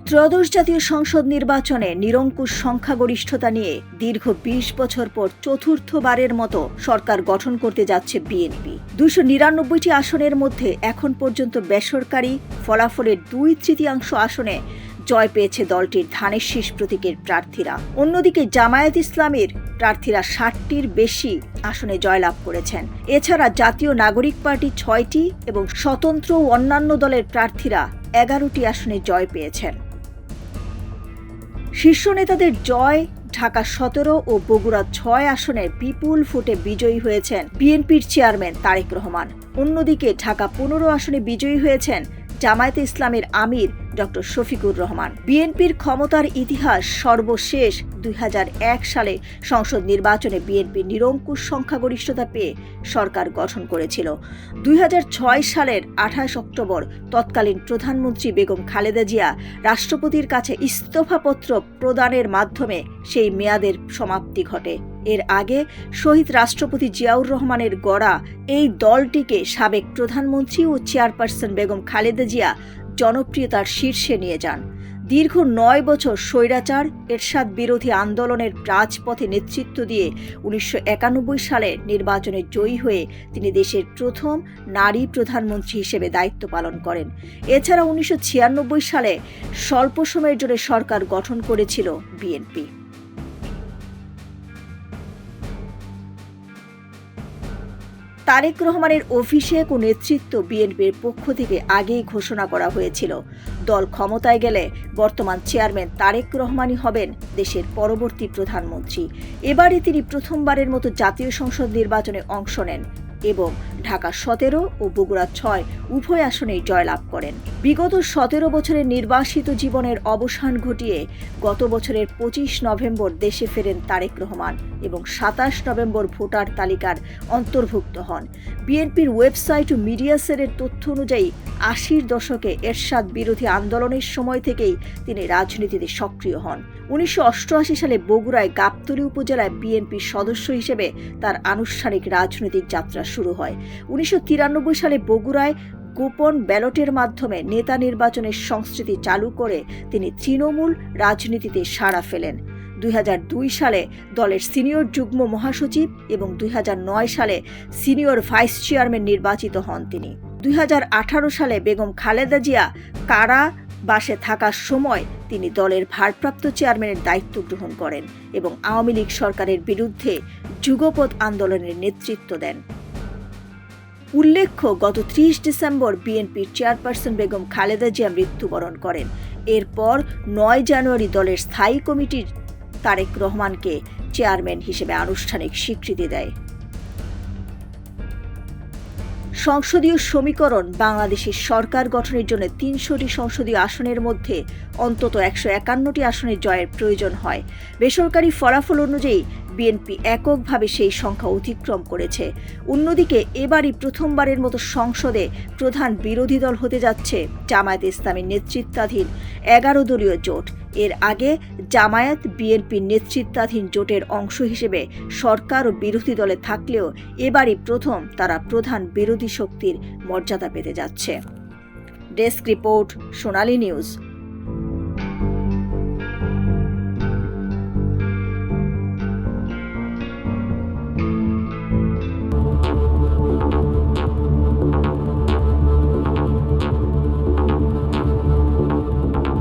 ত্রয়োদশ জাতীয় সংসদ নির্বাচনে নিরঙ্কুশ সংখ্যাগরিষ্ঠতা নিয়ে দীর্ঘ ২০ বছর পর চতুর্থবারের মতো সরকার গঠন করতে যাচ্ছে বিএনপি। ২৯৯টি আসনের মধ্যে এখন পর্যন্ত বেসরকারি ফলাফলের ২/৩ আসনে জয় পেয়েছে দলটির ধানের শীষ প্রতীকের প্রার্থীরা। অন্যদিকে জামায়াত ইসলামীর প্রার্থীরা ৬০টির বেশি আসনে জয়লাভ করেছেন। এছাড়া জাতীয় নাগরিক পার্টি ৬টি এবং স্বতন্ত্র ও অন্যান্য দলের প্রার্থীরা ১১টি আসনে জয় পেয়েছেন। শীর্ষ নেতাদের জয় ঢাকা ১৭ ও বগুড়া ৬ আসনে বিপুল ভোটে বিজয়ী হয়েছেন বিএনপির চেয়ারম্যান তারেক রহমান। অন্যদিকে ঢাকা ১৫ আসনে বিজয়ী হয়েছেন জামায়াতে ইসলামের আমির ডক্টর শফিকুর রহমান। বিএনপির ক্ষমতার ইতিহাস সর্বশেষ ২০০১ সালে সংসদ নির্বাচনে বিএনপি নিরঙ্কুশ সংখ্যাগরিষ্ঠতা পেয়ে সরকার গঠন করেছিল। ২০০৬ সালের ২৮ অক্টোবর তৎকালীন প্রধানমন্ত্রী বেগম খালেদা জিয়া রাষ্ট্রপতির কাছে ইস্তফাপত্র প্রদানের মাধ্যমে সেই মেয়াদের সমাপ্তি ঘটে। এর আগে শহীদ রাষ্ট্রপতি জিয়াউর রহমানের গড়া এই দলটিকে সাবেক প্রধানমন্ত্রী ও চেয়ারপারসন বেগম খালেদা জিয়া জনপ্রিয়তার শীর্ষে নিয়ে যান। দীর্ঘ ৯ বছর স্বৈরাচার এরশাদ বিরোধী আন্দোলনের রাজপথে নেতৃত্ব দিয়ে ১৯৯১ সালে নির্বাচনে জয়ী হয়ে তিনি দেশের প্রথম নারী প্রধানমন্ত্রী হিসেবে দায়িত্ব পালন করেন। এছাড়া ১৯৯৬ সালে স্বল্প সময়ের জন্য সরকার গঠন করেছিল বিএনপি। তারেক রহমানের অভিষেক ও নেতৃত্ব বিএনপির পক্ষ থেকে আগেই ঘোষণা করা হয়েছিল। দল ক্ষমতায় গেলে বর্তমান চেয়ারম্যান তারেক রহমানই হবেন দেশের পরবর্তী প্রধানমন্ত্রী। এবারে তিনি প্রথমবারের মতো জাতীয় সংসদ নির্বাচনে অংশ নেন এবং ঢাকা ১৭ ও বগুড়া ৬ উভয় আসনেই জয়লাভ করেন। বিগত ১৭ বছরের নির্বাসিত জীবনের অবসান ঘটিয়ে গত বছরের ২৫ নভেম্বর দেশে ফেরেন তারেক রহমান এবং ২৭ নভেম্বর ভোটার তালিকার অন্তর্ভুক্ত হন। বিএনপির ওয়েবসাইট ও মিডিয়া সেলের তথ্য অনুযায়ী ৮০-র দশকে এরশাদ বিরোধী আন্দোলনের সময় থেকেই তিনি রাজনীতিতে সক্রিয় হন। ১৯৮৮ সালে বগুড়ায় গাবতলী উপজেলায় বিএনপির সদস্য হিসেবে তার আনুষ্ঠানিক রাজনৈতিক যাত্রা শুরু হয়। ১৯৯৩ সালে বগুড়ায় গোপন ব্যালটের মাধ্যমে নেতা নির্বাচনের সংস্কৃতি চালু করে তিনি তৃণমূল রাজনীতিতে সাড়া ফেলেন। ২০০২ সালে দলের সিনিয়র যুগ্ম মহাসচিব এবং ২০০৯ সালে সিনিয়র ভাইস চেয়ারম্যান নির্বাচিত হন তিনি। ২০১৮ সালে বেগম খালেদা জিয়া কারাবাসে থাকার সময় তিনি দলের ভারপ্রাপ্ত চেয়ারম্যানের দায়িত্ব গ্রহণ করেন এবং আওয়ামী লীগ সরকারের বিরুদ্ধে যুগপৎ আন্দোলনের নেতৃত্ব দেন। উল্লেখ্য, গত ৩০ ডিসেম্বর বিএনপির চেয়ারপারসন বেগম খালেদা জিয়া মৃত্যুবরণ করেন। এরপর ৯ জানুয়ারি দলের স্থায়ী কমিটি তারেক রহমানকে চেয়ারম্যান হিসেবে আনুষ্ঠানিক স্বীকৃতি দেয়। সংসদীয় সমীকরণ বাংলাদেশের সরকার গঠনের জন্য ৩০০টি সংসদীয় আসনের মধ্যে অন্তত ১৫১টি আসনের জয়ের প্রয়োজন হয়। বেসরকারি ফলাফল অনুযায়ী বিএনপি এককভাবে সেই সংখ্যা অতিক্রম করেছে। অন্যদিকে এবারই প্রথমবারের মতো সংসদে প্রধান বিরোধী দল হতে যাচ্ছে জামায়াত ইসলামীর নেতৃত্বাধীন ১১ দলীয় জোট। এর আগে জামায়াত বিএনপির নেতৃত্বাধীন জোটের অংশ হিসেবে সরকার ও বিরোধী দলে থাকলেও এবারই প্রথম তারা প্রধান বিরোধী শক্তির মর্যাদা পেতে যাচ্ছে। ডেস্ক রিপোর্ট, সোনালী নিউজ।